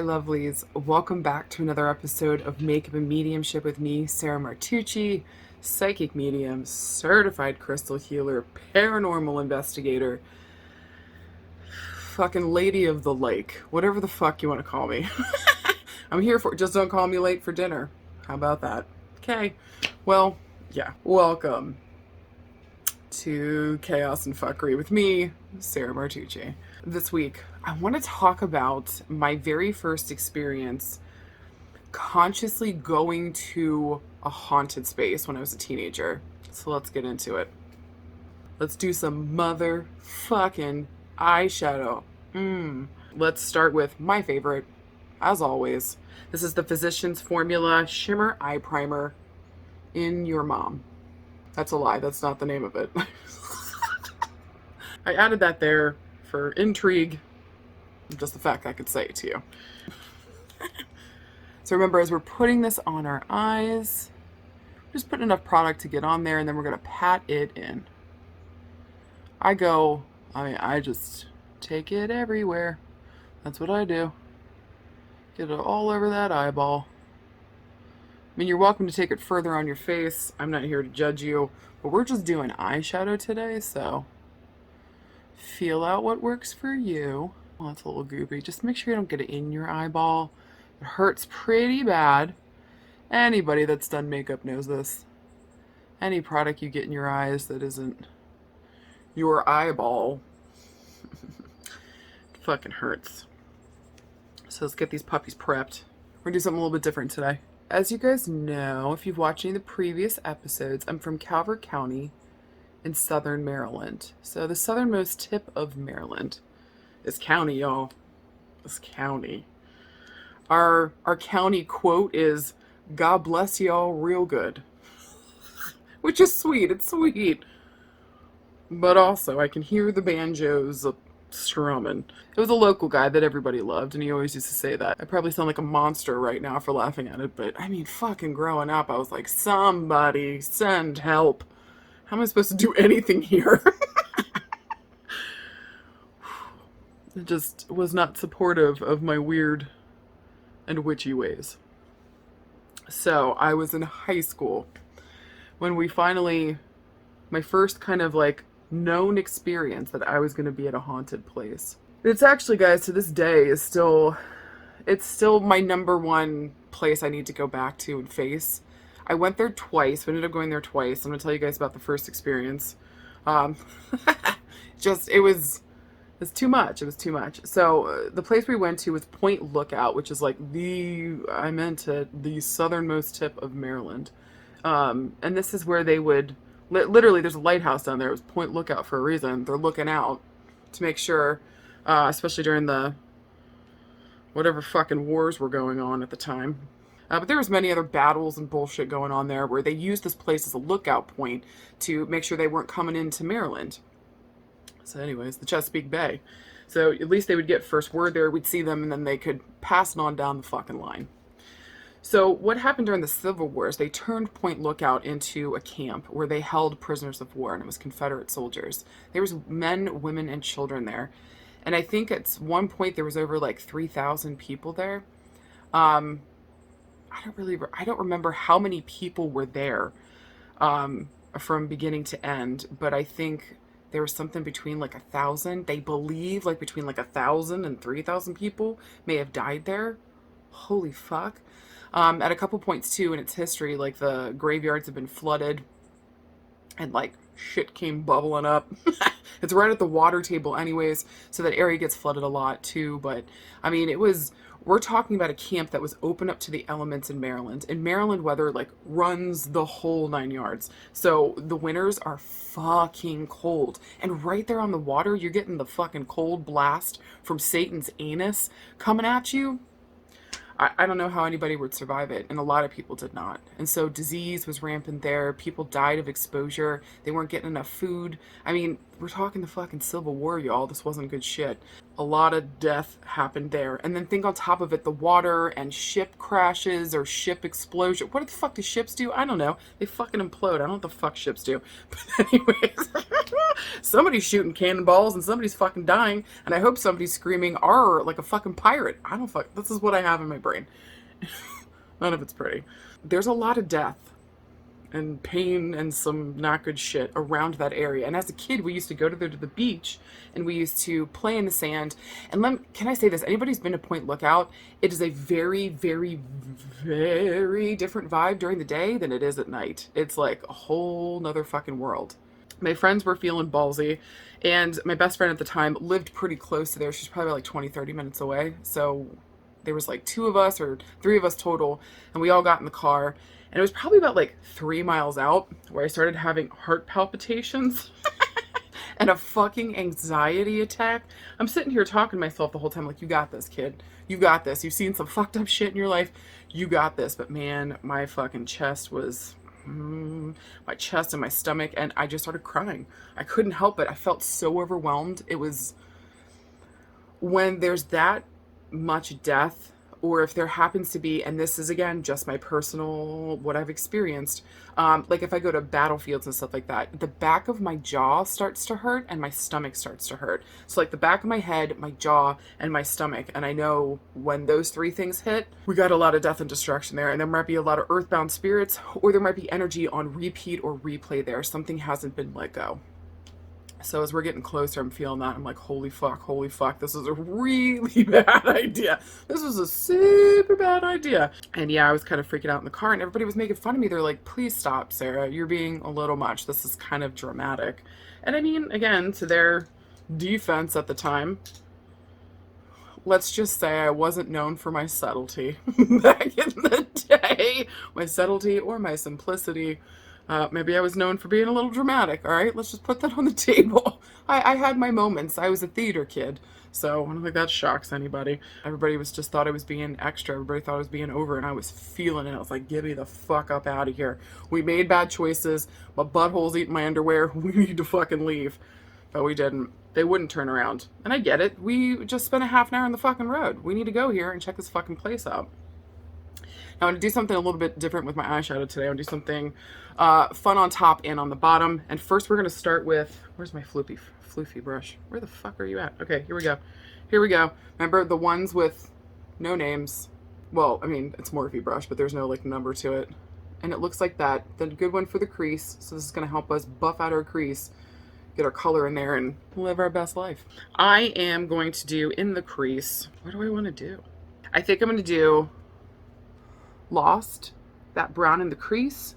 Lovelies. Welcome back to another episode of Makeup and Mediumship with me, Sarah Martucci, psychic medium, certified crystal healer, paranormal investigator, fucking lady of the lake, whatever the fuck you want to call me. I'm here for it. Just don't call me late for dinner. How about that? Okay. Well, yeah. Welcome to Chaos and Fuckery with me, Sarah Martucci. This week, I want to talk about my very first experience consciously going to a haunted space when I was a teenager. So let's get into it. Let's do some motherfucking eyeshadow. Let's start with my favorite, as always. This is the Physicians Formula Shimmer Eye Primer in Your Mom. That's a lie. That's not the name of it. I added that there for intrigue, just the fact I could say it to you. So remember, as we're putting this on our eyes, just put enough product to get on there, and then we're going to pat it in. I just take it everywhere. That's what I do. Get it all over that eyeball. I mean, you're welcome to take it further on your face. I'm not here to judge you, but we're just doing eyeshadow today, so feel out what works for you. Well, that's a little goopy. Just make sure you don't get it in your eyeball. It hurts pretty bad. Anybody that's done makeup knows this. Any product you get in your eyes that isn't your eyeball fucking hurts. So let's get these puppies prepped. We're gonna do something a little bit different today. As you guys know, if you've watched any of the previous episodes, I'm from Calvert County in southern Maryland. So the southernmost tip of Maryland. This county, y'all. This county. Our county quote is, "God bless y'all real good." Which is sweet. It's sweet. But also, I can hear the banjos strumming. It was a local guy that everybody loved, and he always used to say that. I probably sound like a monster right now for laughing at it, but I mean, fucking growing up, I was like, somebody send help. How am I supposed to do anything here? It just was not supportive of my weird and witchy ways. So I was in high school when my first kind of like known experience that I was going to be at a haunted place. It's actually, guys, to this day it's still my number one place I need to go back to and face. I went there twice. We ended up going there twice. I'm going to tell you guys about the first experience. It was too much. It was too much. So the place we went to was Point Lookout, which is like the southernmost tip of Maryland. And this is where they would, literally there's a lighthouse down there. It was Point Lookout for a reason. They're looking out to make sure, especially during the whatever fucking wars were going on at the time. But there was many other battles and bullshit going on there where they used this place as a lookout point to make sure they weren't coming into Maryland. So anyways, the Chesapeake Bay. So at least they would get first word there, we'd see them, and then they could pass it on down the fucking line. So what happened during the Civil War is they turned Point Lookout into a camp where they held prisoners of war, and it was Confederate soldiers. There was men, women, and children there. And I think at one point there was over like 3,000 people there. I don't remember how many people were there from beginning to end, but I think there was something between like 1,000. They believe like between like 1,000 and 3,000 people may have died there. Holy fuck. At a couple points too in its history, like the graveyards have been flooded and like shit came bubbling up. It's right at the water table anyways, so that area gets flooded a lot too. But I mean, we're talking about a camp that was open up to the elements in Maryland. And Maryland weather like runs the whole 9 yards. So the winters are fucking cold. And right there on the water, you're getting the fucking cold blast from Satan's anus coming at you. I don't know how anybody would survive it, and a lot of people did not. And so disease was rampant there. People died of exposure. They weren't getting enough food. I mean, we're talking the fucking Civil War, y'all. This wasn't good shit. A lot of death happened there. And then think on top of it, the water and ship crashes or ship explosion. What the fuck do ships do? I don't know. They fucking implode. I don't know what the fuck ships do. But anyways, Somebody's shooting cannonballs and somebody's fucking dying, and I hope somebody's screaming "arr" like a fucking pirate. I don't fuck. This is what I have in my brain. None of it's pretty. There's a lot of death and pain and some not good shit around that area. And as a kid, we used to go to the beach and we used to play in the sand. And can I say this? Anybody's been to Point Lookout, it is a very, very, very different vibe during the day than it is at night. It's like a whole nother fucking world. My friends were feeling ballsy, and my best friend at the time lived pretty close to there. She's probably like 20, 30 minutes away. So there was like 2 of us or 3 of us total, and we all got in the car. And it was probably about like 3 miles out where I started having heart palpitations and a fucking anxiety attack. I'm sitting here talking to myself the whole time like, you got this, kid. You got this. You've seen some fucked up shit in your life. You got this. But man, my fucking chest was... my chest and my stomach, and I just started crying. I couldn't help it. I felt so overwhelmed. It was... when there's that much death, or if there happens to be, and this is again just my personal what I've experienced, like if I go to battlefields and stuff like that, the back of my jaw starts to hurt and my stomach starts to hurt. So like the back of my head, my jaw, and my stomach. And I know when those 3 things hit, we got a lot of death and destruction there, and there might be a lot of earthbound spirits, or there might be energy on repeat or replay there. Something hasn't been let go. So as we're getting closer, I'm feeling that. I'm like, holy fuck, this is a really bad idea. This is a super bad idea. And yeah, I was kind of freaking out in the car, and everybody was making fun of me. They're like, please stop, Sarah. You're being a little much. This is kind of dramatic. And I mean, again, to their defense at the time, let's just say I wasn't known for my subtlety back in the day. My subtlety or my simplicity. Maybe I was known for being a little dramatic, all right? Let's just put that on the table. I had my moments. I was a theater kid, so I don't think that shocks anybody. Everybody just thought I was being extra. Everybody thought I was being over, and I was feeling it. I was like, get me the fuck up out of here. We made bad choices. My butthole's eating my underwear. We need to fucking leave. But we didn't. They wouldn't turn around. And I get it. We just spent a half an hour on the fucking road. We need to go here and check this fucking place out. Now, I'm going to do something a little bit different with my eyeshadow today. I'm going to do something fun on top and on the bottom. And first we're going to start with, where's my floofy brush? Where the fuck are you at? Okay, here we go. Here we go. Remember the ones with no names? Well, I mean, it's Morphe brush, but there's no like number to it. And it looks like that. The good one for the crease. So this is going to help us buff out our crease, get our color in there, and live our best life. I am going to do in the crease, what do I want to do? I think I'm going to do Lost, that brown in the crease,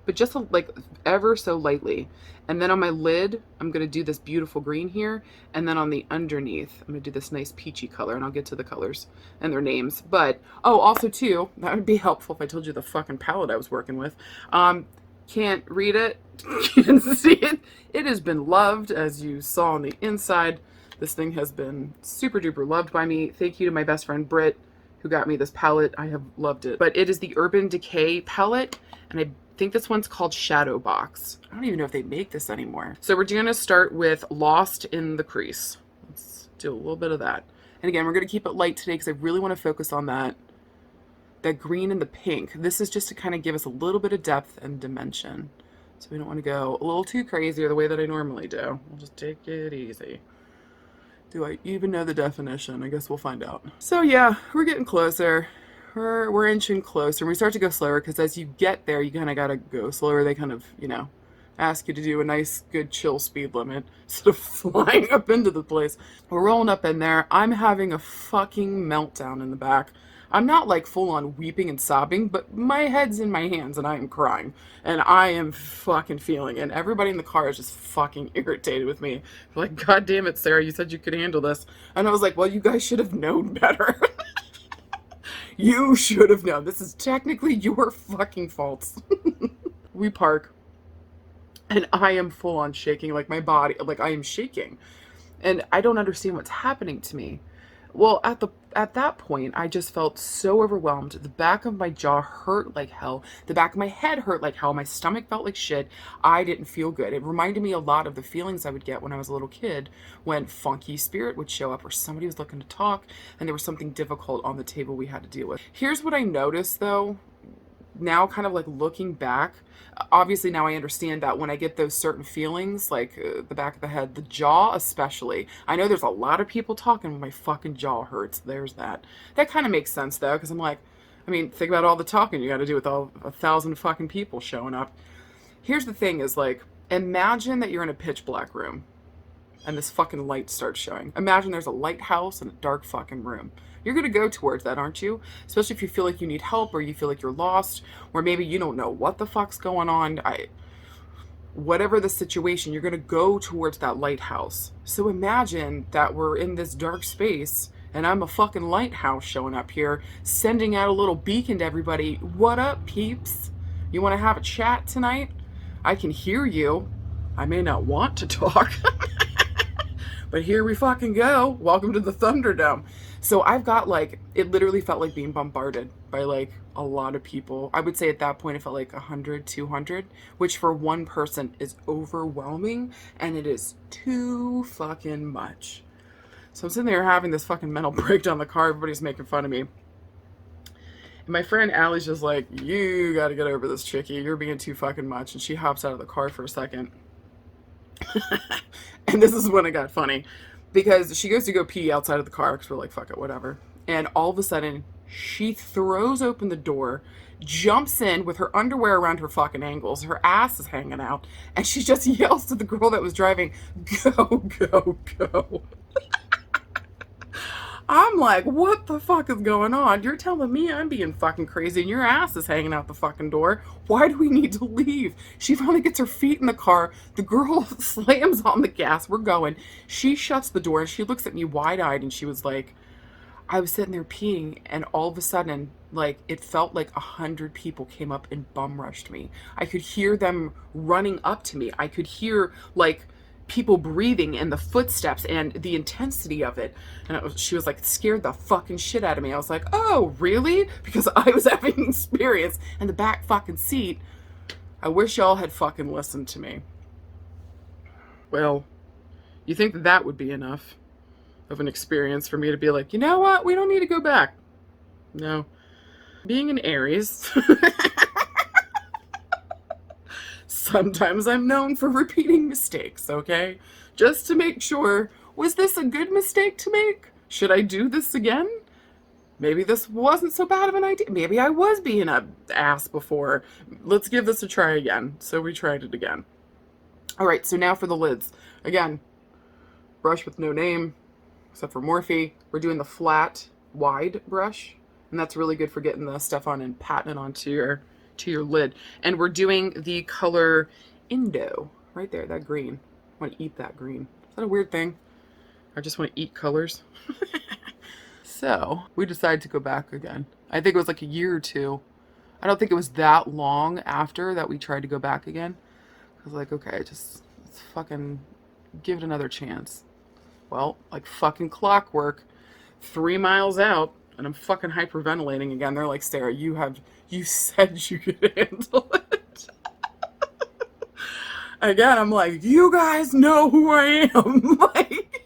but just like ever so lightly. And then on my lid, I'm going to do this beautiful green here. And then on the underneath, I'm going to do this nice peachy color, and I'll get to the colors and their names. But, oh, also too, that would be helpful if I told you the fucking palette I was working with. Can't read it, can't see it. It has been loved, as you saw on the inside. This thing has been super duper loved by me. Thank you to my best friend, Britt, who got me this palette. I have loved it. But it is the Urban Decay palette, and I think this one's called Shadow Box. I don't even know if they make this anymore. So we're going to start with Lost in the crease. Let's do a little bit of that. And again, we're going to keep it light today because I really want to focus on that green and the pink. This is just to kind of give us a little bit of depth and dimension. So we don't want to go a little too crazy or the way that I normally do. We'll just take it easy. Do I even know the definition? I guess we'll find out. So yeah, we're getting closer. We're inching closer. And we start to go slower because as you get there, you kind of got to go slower. They kind of, you know, ask you to do a nice, good, chill speed limit instead of flying up into the place. We're rolling up in there. I'm having a fucking meltdown in the back. I'm not like full on weeping and sobbing, but my head's in my hands and I am crying. And I am fucking feeling it. And everybody in the car is just fucking irritated with me. They're like, God damn it, Sarah, you said you could handle this. And I was like, well, you guys should have known better. You should have known. This is technically your fucking faults. We park. And I am full on shaking, like my body, like I am shaking. And I don't understand what's happening to me. Well, at that point, I just felt so overwhelmed. The back of my jaw hurt like hell. The back of my head hurt like hell. My stomach felt like shit. I didn't feel good. It reminded me a lot of the feelings I would get when I was a little kid when funky spirit would show up or somebody was looking to talk and there was something difficult on the table we had to deal with. Here's what I noticed though, now kind of like looking back, obviously now I understand that when I get those certain feelings, like the back of the head, the jaw especially. I know there's a lot of people talking when my fucking jaw hurts. There's that. That kind of makes sense though, because I'm like, I mean, think about all the talking you got to do with all 1,000 fucking people showing up. Here's the thing is like, imagine that you're in a pitch black room and this fucking light starts showing. Imagine there's a lighthouse in a dark fucking room. You're going to go towards that, aren't you? Especially if you feel like you need help or you feel like you're lost or maybe you don't know what the fuck's going on. Whatever the situation, you're going to go towards that lighthouse. So imagine that we're in this dark space and I'm a fucking lighthouse showing up here, sending out a little beacon to everybody. What up, peeps? You want to have a chat tonight? I can hear you. I may not want to talk, but here we fucking go. Welcome to the Thunderdome. So I've got like, it literally felt like being bombarded by like a lot of people. I would say at that point it felt like 100, 200, which for one person is overwhelming and it is too fucking much. So I'm sitting there having this fucking mental breakdown in the car. Everybody's making fun of me. And my friend Allie's just like, you gotta get over this, chickie. You're being too fucking much. And she hops out of the car for a second. And this is when it got funny. Because she goes to go pee outside of the car because we're like, fuck it, whatever. And all of a sudden, she throws open the door, jumps in with her underwear around her fucking ankles. Her ass is hanging out. And she just yells to the girl that was driving, go, go, go. I'm like, what the fuck is going on? You're telling me I'm being fucking crazy and your ass is hanging out the fucking door. Why do we need to leave? She finally gets her feet in the car. The girl slams on the gas. We're going. She shuts the door and she looks at me wide-eyed and she was like, I was sitting there peeing and all of a sudden, like, it felt like 100 people came up and bum rushed me. I could hear them running up to me. I could hear, like, people breathing and the footsteps and the intensity of it. And she was like, scared the fucking shit out of me. I was like, oh, really? Because I was having experience in the back fucking seat. I wish y'all had fucking listened to me. Well, you think that that would be enough of an experience for me to be like, you know what? We don't need to go back. No. Being an Aries, sometimes I'm known for repeating mistakes, okay? Just to make sure, was this a good mistake to make? Should I do this again? Maybe this wasn't so bad of an idea. Maybe I was being an ass before. Let's give this a try again. So we tried it again. All right, so now for the lids. Again, brush with no name, except for Morphe. We're doing the flat, wide brush, and that's really good for getting the stuff on and patting it onto your lid. And we're doing the color Indo right there, that green. I want to eat that green. Is that a weird thing? I just want to eat colors. So we decided to go back again. I think it was like a year or two. I don't think it was that long after that we tried to go back again. I was like, okay, let's fucking give it another chance. Well, like fucking clockwork, 3 miles out, and I'm fucking hyperventilating again. They're like, Sarah, you said you could handle it. Again, I'm like, you guys know who I am. Like,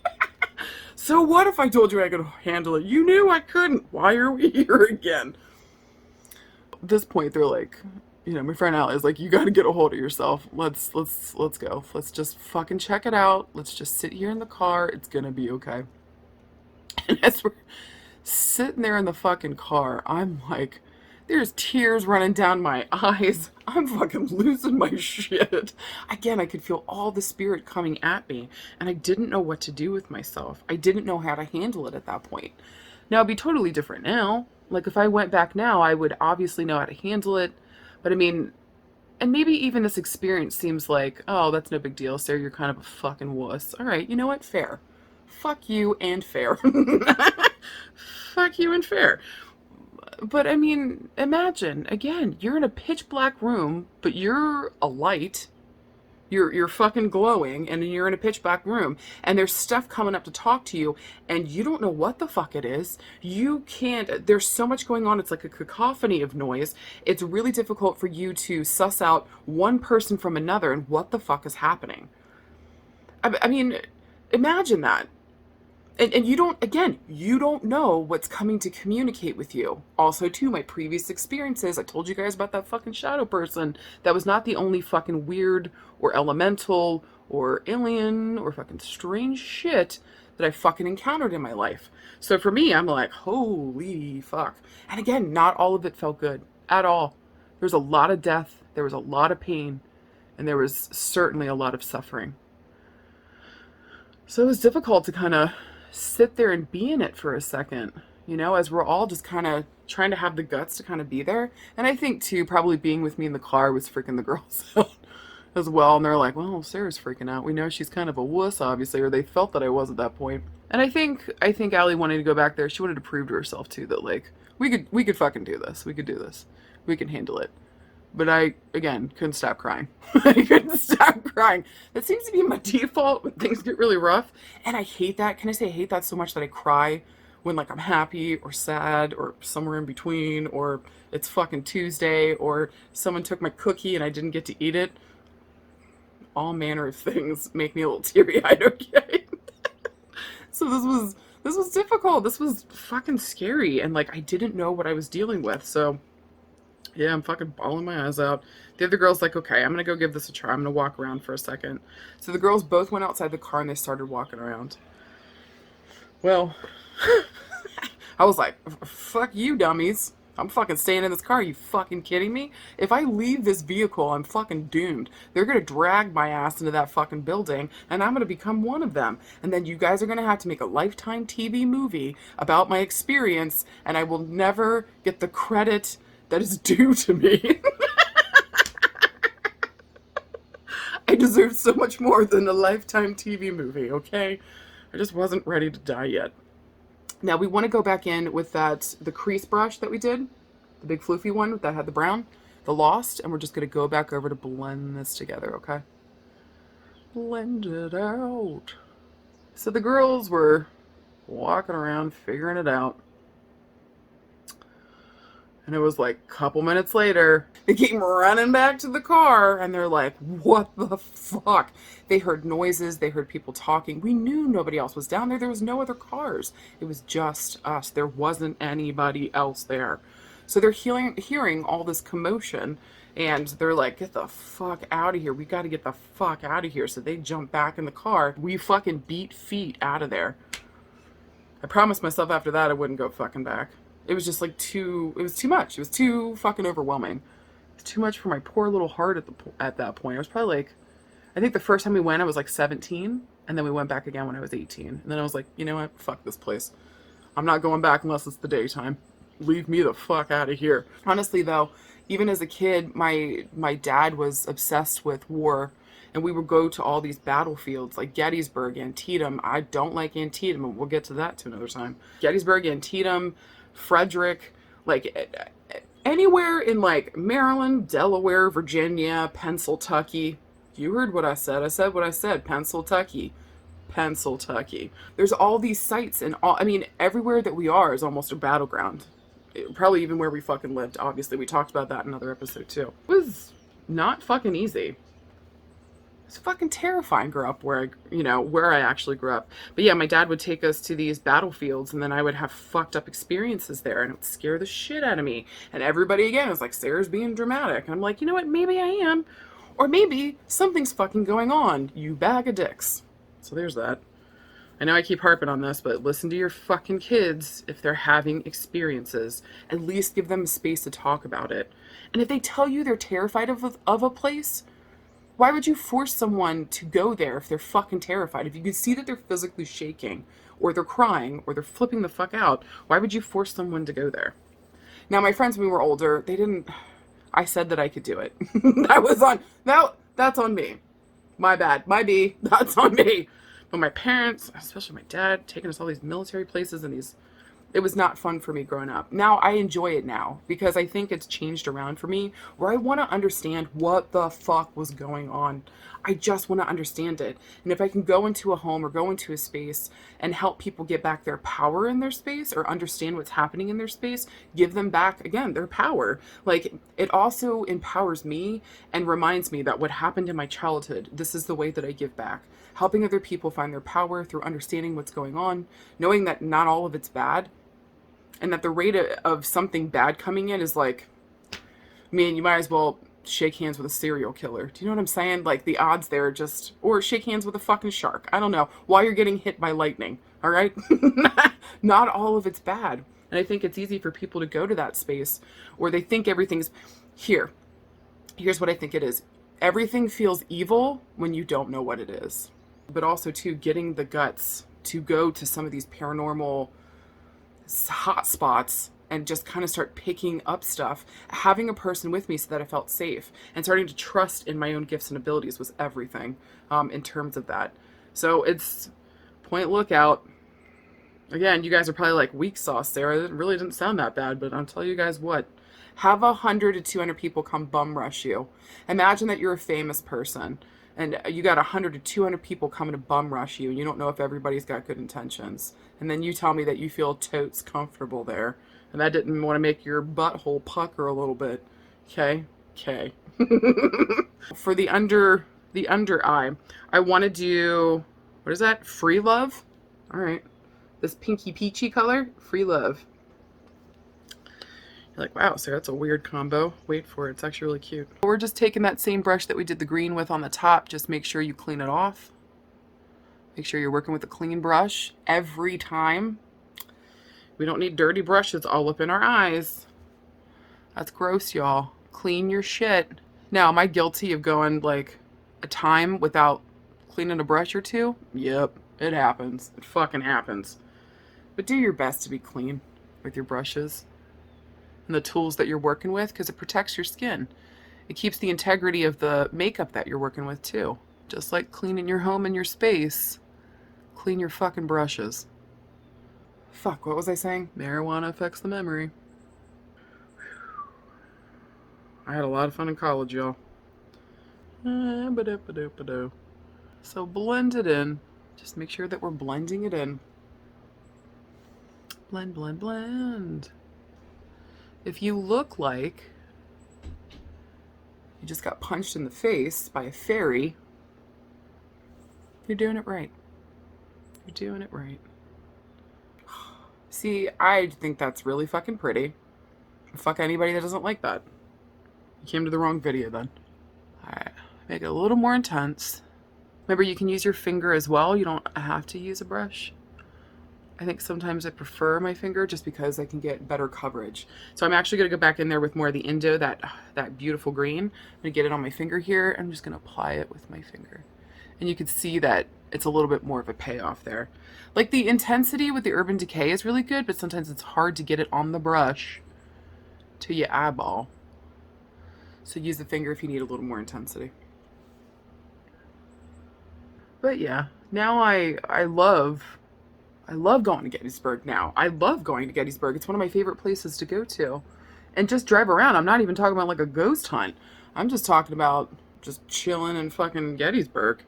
so what if I told you I could handle it? You knew I couldn't. Why are we here again? At this point, they're like, you know, my friend Allie is like, you got to get a hold of yourself. Let's go. Let's just fucking check it out. Let's just sit here in the car. It's gonna be okay. And as we're sitting there in the fucking car, I'm like, there's tears running down my eyes. I'm fucking losing my shit. Again, I could feel all the spirit coming at me, and I didn't know what to do with myself. I didn't know how to handle it at that point. Now, it'd be totally different now. Like, if I went back now, I would obviously know how to handle it. But I mean, and maybe even this experience seems like, oh, that's no big deal, Sarah, you're kind of a fucking wuss. All right, you know what? Fair. Fuck you and fair. Fuck you and fair. But I mean, imagine, again, you're in a pitch black room, but you're a light. You're fucking glowing, and you're in a pitch black room, and there's stuff coming up to talk to you, and you don't know what the fuck it is. You can't, there's so much going on, it's like a cacophony of noise. It's really difficult for you to suss out one person from another and what the fuck is happening. I mean, imagine that. And you don't, again, you don't know what's coming to communicate with you. Also, too, my previous experiences, I told you guys about that fucking shadow person. That was not the only fucking weird or elemental or alien or fucking strange shit that I fucking encountered in my life. So for me, I'm like, holy fuck. And again, not all of it felt good at all. There was a lot of death, there was a lot of pain, and there was certainly a lot of suffering. So it was difficult to kind of sit there and be in it for a second, you know, as we're all just kind of trying to have the guts to kind of be there. And I think, too, probably being with me in the car was freaking the girls out as well. And they're like, well, Sarah's freaking out. We know she's kind of a wuss, obviously, or they felt that I was at that point. And I think Allie wanted to go back there. She wanted to prove to herself, too, that, like, we could fucking do this. We could do this. We can handle it. But I, again, couldn't stop crying. I couldn't stop crying. That seems to be my default when things get really rough. And I hate that. Can I say I hate that so much that I cry when, like, I'm happy or sad or somewhere in between, or it's fucking Tuesday, or someone took my cookie and I didn't get to eat it. All manner of things make me a little teary-eyed, okay? So this was difficult. This was fucking scary. And, like, I didn't know what I was dealing with. So yeah, I'm fucking bawling my eyes out. The other girl's like, okay, I'm gonna go give this a try. I'm gonna walk around for a second. So the girls both went outside the car and they started walking around. Well, I was like, fuck you, dummies. I'm fucking staying in this car. Are you fucking kidding me? If I leave this vehicle, I'm fucking doomed. They're gonna drag my ass into that fucking building and I'm gonna become one of them. And then you guys are gonna have to make a Lifetime TV movie about my experience and I will never get the credit that is due to me. I deserve so much more than a Lifetime TV movie, okay? I just wasn't ready to die yet. Now we want to go back in with the crease brush that we did, the big floofy one that had the brown, the Lost, and we're just going to go back over to blend this together, okay? Blend it out. So the girls were walking around figuring it out. And it was like a couple minutes later, they came running back to the car and they're like, what the fuck? They heard noises, they heard people talking. We knew nobody else was down there. There was no other cars. It was just us. There wasn't anybody else there. So they're hearing all this commotion and they're like, get the fuck out of here. We got to get the fuck out of here. So they jump back in the car. We fucking beat feet out of there. I promised myself after that I wouldn't go fucking back. It was just like it was too much. It was too fucking overwhelming. It's too much for my poor little heart at that point. I was probably like, I think the first time we went, I was like 17. And then we went back again when I was 18. And then I was like, you know what? Fuck this place. I'm not going back unless it's the daytime. Leave me the fuck out of here. Honestly, though, even as a kid, my dad was obsessed with war. And we would go to all these battlefields like Gettysburg, Antietam. I don't like Antietam, and we'll get to that to another time. Gettysburg, Antietam, Frederick, like anywhere in like Maryland, Delaware, Virginia, Pennsylvania. You heard what I said. I said what I said. Pennsylvania. There's all these sites and all, I mean, everywhere that we are is almost a battleground. Probably even where we fucking lived. Obviously, we talked about that in another episode too. It was not fucking easy. It's fucking terrifying where I actually grew up. But yeah, my dad would take us to these battlefields and then I would have fucked up experiences there and it would scare the shit out of me. And everybody again was like, Sarah's being dramatic. And I'm like, you know what? Maybe I am. Or maybe something's fucking going on, you bag of dicks. So there's that. I know I keep harping on this, but listen to your fucking kids if they're having experiences. At least give them space to talk about it. And if they tell you they're terrified of a place, why would you force someone to go there if they're fucking terrified? If you can see that they're physically shaking, or they're crying, or they're flipping the fuck out, why would you force someone to go there? Now, my friends, when we were older, I said that I could do it. That's on me. My bad. My B. That's on me. But my parents, especially my dad, taking us all these military places and these It was not fun for me growing up. Now I enjoy it now because I think it's changed around for me where I want to understand what the fuck was going on. I just want to understand it. And if I can go into a home or go into a space and help people get back their power in their space or understand what's happening in their space, give them back, again, their power. Like, it also empowers me and reminds me that what happened in my childhood, this is the way that I give back. Helping other people find their power through understanding what's going on, knowing that not all of it's bad, and that the rate of something bad coming in is like, man, you might as well shake hands with a serial killer. Do you know what I'm saying? Like, the odds there just, or shake hands with a fucking shark. I don't know. While you're getting hit by lightning. All right? Not all of it's bad. And I think it's easy for people to go to that space where they think everything's here. Here's what I think it is. Everything feels evil when you don't know what it is. But also, too, getting the guts to go to some of these paranormal hot spots and just kind of start picking up stuff. Having a person with me so that I felt safe and starting to trust in my own gifts and abilities was everything in terms of that. So it's point lookout. Again, you guys are probably like, weak sauce, Sarah. It really didn't sound that bad, but I'll tell you guys what. Have 100 to 200 people come bum rush you. Imagine that you're a famous person and you got 100 to 200 people coming to bum rush you and you don't know if everybody's got good intentions. And then you tell me that you feel totes comfortable there. And that didn't want to make your butthole pucker a little bit. Okay? Okay. For the under eye, I want to do, what is that? Free love? All right. This pinky peachy color, free love. You're like, wow, Sarah, that's a weird combo. Wait for it. It's actually really cute. We're just taking that same brush that we did the green with on the top. Just make sure you clean it off. Make sure you're working with a clean brush every time. We don't need dirty brushes all up in our eyes. That's gross, y'all. Clean your shit. Now, am I guilty of going like a time without cleaning a brush or two? Yep, it happens. It fucking happens. But do your best to be clean with your brushes and the tools that you're working with because it protects your skin. It keeps the integrity of the makeup that you're working with too. Just like cleaning your home and your space, clean your fucking brushes. Fuck, what was I saying? Marijuana affects the memory. I had a lot of fun in college, y'all. So blend it in. Just make sure that we're blending it in. Blend, blend, blend. If you look like you just got punched in the face by a fairy, you're doing it right. You're doing it right. See, I think that's really fucking pretty. Fuck anybody that doesn't like that. You came to the wrong video then. Alright, make it a little more intense. Remember, you can use your finger as well. You don't have to use a brush. I think sometimes I prefer my finger just because I can get better coverage. So I'm actually going to go back in there with more of the Indo, that beautiful green. I'm going to get it on my finger here. I'm just going to apply it with my finger. And you can see that it's a little bit more of a payoff there. Like, the intensity with the Urban Decay is really good, but sometimes it's hard to get it on the brush to your eyeball. So use the finger if you need a little more intensity. But yeah, now I love going to Gettysburg now. I love going to Gettysburg. It's one of my favorite places to go to. And just drive around. I'm not even talking about like a ghost hunt. I'm just talking about just chilling in fucking Gettysburg.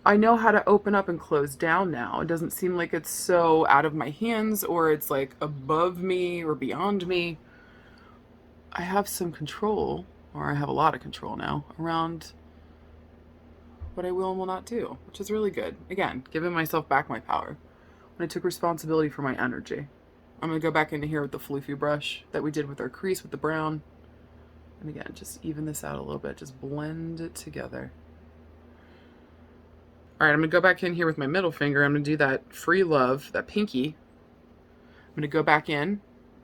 I know how to open up and close down now. It doesn't seem like it's so out of my hands or it's like above me or beyond me. I have some control, or I have a lot of control now, around what I will and will not do, which is really good. Again, giving myself back my power. When I took responsibility for my energy. I'm going to go back into here with the floofy brush that we did with our crease with the brown. And again, just even this out a little bit. Just blend it together. All right, I'm going to go back in here with my middle finger. I'm going to do that free love, that pinky. I'm going to go back in,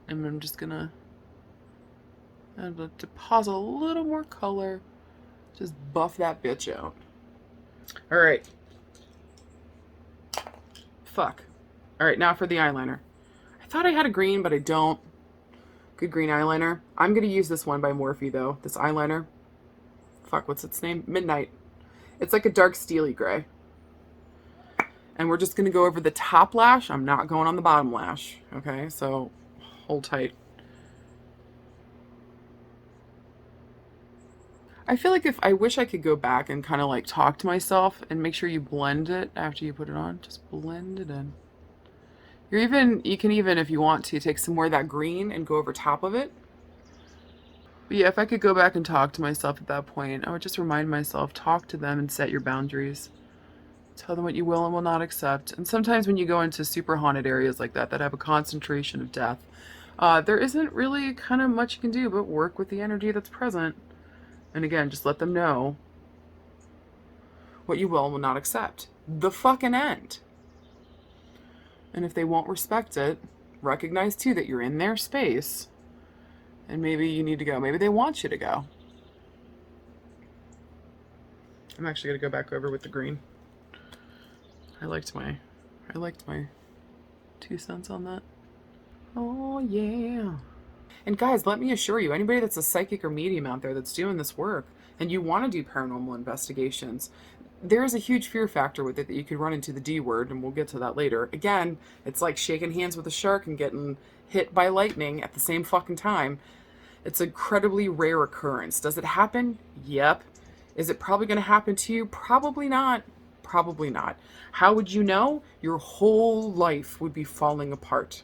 and I'm just going to deposit a little more color. Just buff that bitch out. All right. Fuck. All right, now for the eyeliner. I thought I had a green, but I don't. Good green eyeliner. I'm going to use this one by Morphe, though. This eyeliner. Fuck, what's its name? Midnight. It's like a dark steely gray. And we're just going to go over the top lash. I'm not going on the bottom lash. Okay, so hold tight. I feel like if I wish I could go back and kind of like talk to myself and make sure you blend it after you put it on. Just blend it in. You can even, if you want to, take some more of that green and go over top of it. But yeah, if I could go back and talk to myself at that point, I would just remind myself, talk to them and set your boundaries. Tell them what you will and will not accept. And sometimes when you go into super haunted areas like that have a concentration of death, there isn't really kind of much you can do but work with the energy that's present. And again, just let them know what you will and will not accept. The fucking end. And if they won't respect it, recognize too that you're in their space and maybe you need to go. Maybe they want you to go. I'm actually going to go back over with the green. I liked my 2 cents on that. Oh yeah. And guys, let me assure you, anybody that's a psychic or medium out there that's doing this work and you want to do paranormal investigations, there is a huge fear factor with it that you could run into the D word, and we'll get to that later. Again, it's like shaking hands with a shark and getting hit by lightning at the same fucking time. It's an incredibly rare occurrence. Does it happen? Yep. Is it probably going to happen to you? Probably not. Probably not. How would you know? Your whole life would be falling apart.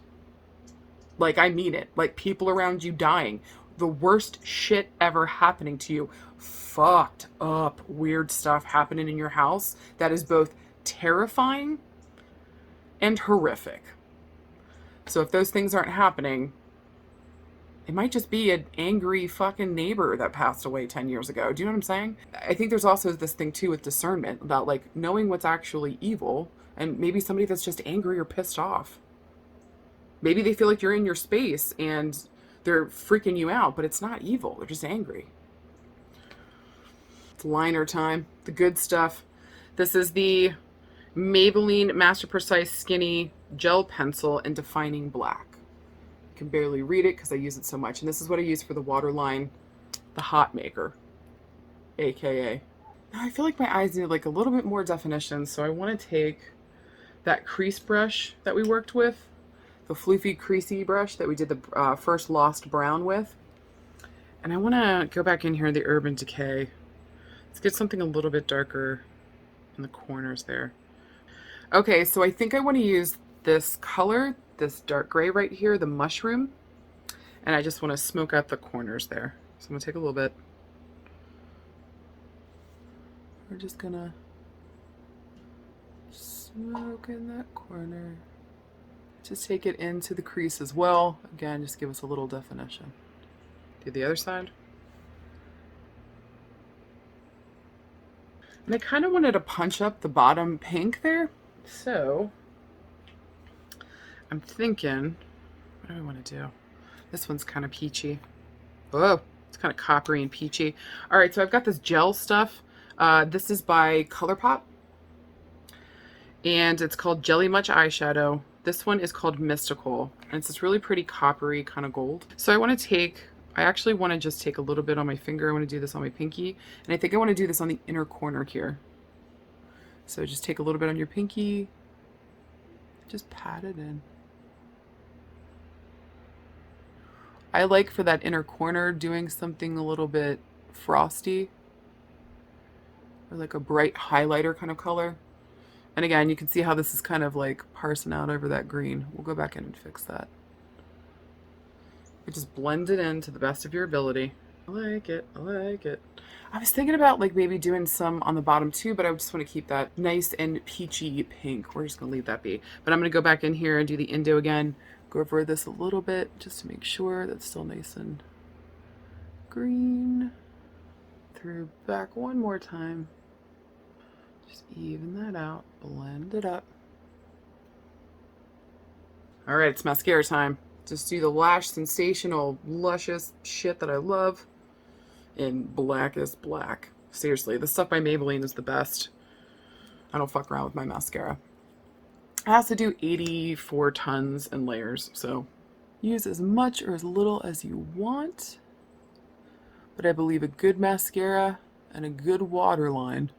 Like, I mean it. Like, people around you dying. The worst shit ever happening to you. Fucked up, weird stuff happening in your house that is both terrifying and horrific. So if those things aren't happening, it might just be an angry fucking neighbor that passed away 10 years ago. Do you know what I'm saying? I think there's also this thing too with discernment about like knowing what's actually evil and maybe somebody that's just angry or pissed off. Maybe they feel like you're in your space and they're freaking you out, but it's not evil. They're just angry. It's liner time. The good stuff. This is the Maybelline Master Precise Skinny Gel Pencil in Defining Black. You can barely read it because I use it so much. And this is what I use for the waterline, the Hot Maker, AKA. Now I feel like my eyes need like a little bit more definition, so I want to take that crease brush that we worked with, the floofy creasy brush that we did the first Lost Brown with. And I want to go back in here in the Urban Decay. Let's get something a little bit darker in the corners there. Okay, so I think I want to use this color, this dark gray right here, the mushroom. And I just want to smoke out the corners there. So I'm going to take a little bit. We're just going to smoke in that corner. Just take it into the crease as well. Again, just give us a little definition. Do the other side. And I kind of wanted to punch up the bottom pink there. So I'm thinking, what do I want to do? This one's kind of peachy. Oh, it's kind of coppery and peachy. All right, so I've got this gel stuff. This is by ColourPop. And it's called Jelly Much Eyeshadow. This one is called Mystical. And it's this really pretty coppery kind of gold. So I actually want to just take a little bit on my finger. I want to do this on my pinky. And I think I want to do this on the inner corner here. So just take a little bit on your pinky. Just pat it in. I like for that inner corner doing something a little bit frosty. Or like a bright highlighter kind of color. And again, you can see how this is kind of like parsing out over that green. We'll go back in and fix that. You just blend it in to the best of your ability. I like it. I like it. I was thinking about like maybe doing some on the bottom too, but I just want to keep that nice and peachy pink. We're just going to leave that be. But I'm going to go back in here and do the Indo again. Go over this a little bit just to make sure that's still nice and green. Through back one more time. Just even that out. Blend it up. All right, it's mascara time. Just do the Lash Sensational luscious shit that I love in blackest black. Seriously, the stuff by Maybelline is the best. I don't fuck around with my mascara. It has to do 84 tons and layers, so use as much or as little as you want. But I believe a good mascara and a good waterline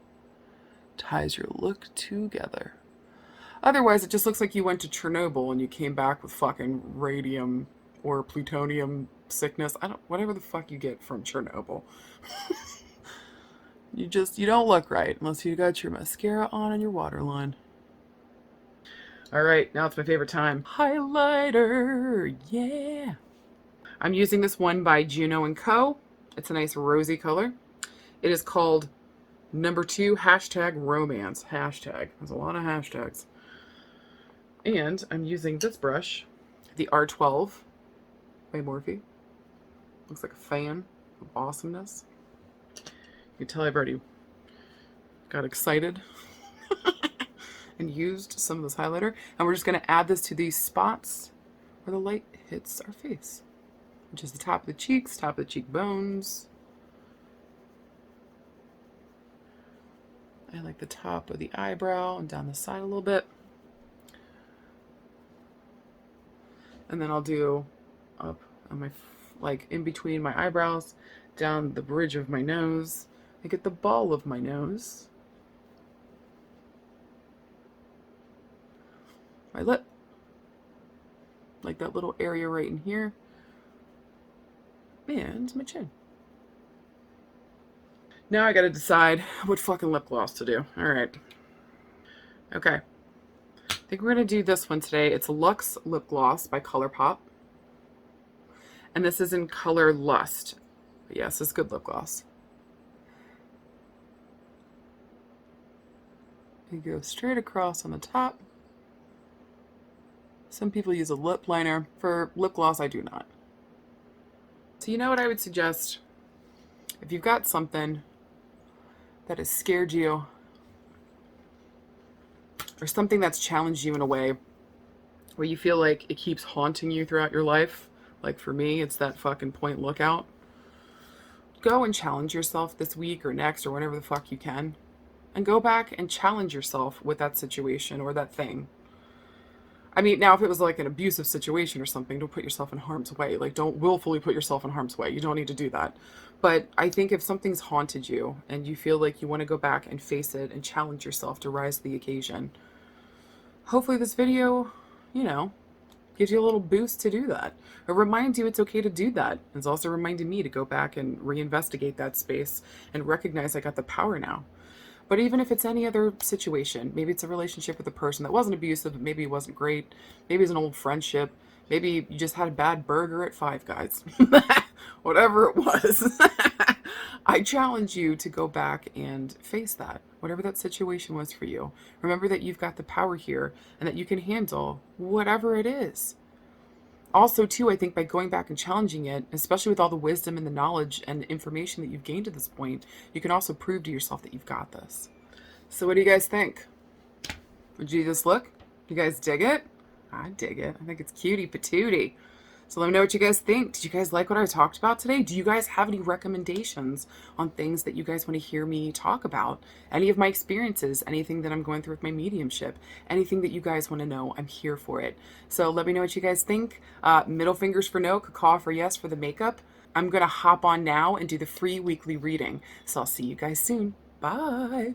ties your look together. Otherwise, it just looks like you went to Chernobyl and you came back with fucking radium or plutonium sickness. I don't, whatever the fuck you get from Chernobyl. You don't look right unless you got your mascara on and your waterline. All right, now it's my favorite time. Highlighter, yeah. I'm using this one by Juno & Co. It's a nice rosy color. It is called #2 #romance. Hashtag. There's a lot of hashtags. And I'm using this brush, the R12 by Morphe. Looks like a fan of awesomeness. You can tell I've already got excited and used some of this highlighter. And we're just going to add this to these spots where the light hits our face, which is the top of the cheeks, top of the cheekbones. I like the top of the eyebrow and down the side a little bit. And then I'll do up on my, like in between my eyebrows, down the bridge of my nose. I get the ball of my nose. My lip. Like that little area right in here. And my chin. Now I gotta decide what fucking lip gloss to do. Alright. Okay. I think we're going to do this one today. It's Luxe Lip Gloss by ColourPop. And this is in color Lust. But yes, it's good lip gloss. You go straight across on the top. Some people use a lip liner. For lip gloss, I do not. So you know what I would suggest? If you've got something that has scared you, or something that's challenged you in a way where you feel like it keeps haunting you throughout your life, like for me, it's that fucking point lookout. Go and challenge yourself this week or next or whenever the fuck you can. And go back and challenge yourself with that situation or that thing. I mean, now if it was like an abusive situation or something, don't put yourself in harm's way. Like, don't willfully put yourself in harm's way. You don't need to do that. But I think if something's haunted you and you feel like you want to go back and face it and challenge yourself to rise to the occasion, hopefully this video, you know, gives you a little boost to do that. It reminds you it's okay to do that. It's also reminding me to go back and reinvestigate that space and recognize I got the power now. But even if it's any other situation, maybe it's a relationship with a person that wasn't abusive, but maybe it wasn't great. Maybe it's an old friendship. Maybe you just had a bad burger at Five Guys. Whatever it was. I challenge you to go back and face that, whatever that situation was for you. Remember that you've got the power here and that you can handle whatever it is. Also, too, I think by going back and challenging it, especially with all the wisdom and the knowledge and information that you've gained to this point, you can also prove to yourself that you've got this. So what do you guys think? Would you just look? You guys dig it? I dig it. I think it's cutie patootie. So let me know what you guys think. Did you guys like what I talked about today? Do you guys have any recommendations on things that you guys want to hear me talk about? Any of my experiences, anything that I'm going through with my mediumship, anything that you guys want to know, I'm here for it. So let me know what you guys think. Middle fingers for no, caw for yes for the makeup. I'm going to hop on now and do the free weekly reading. So I'll see you guys soon. Bye.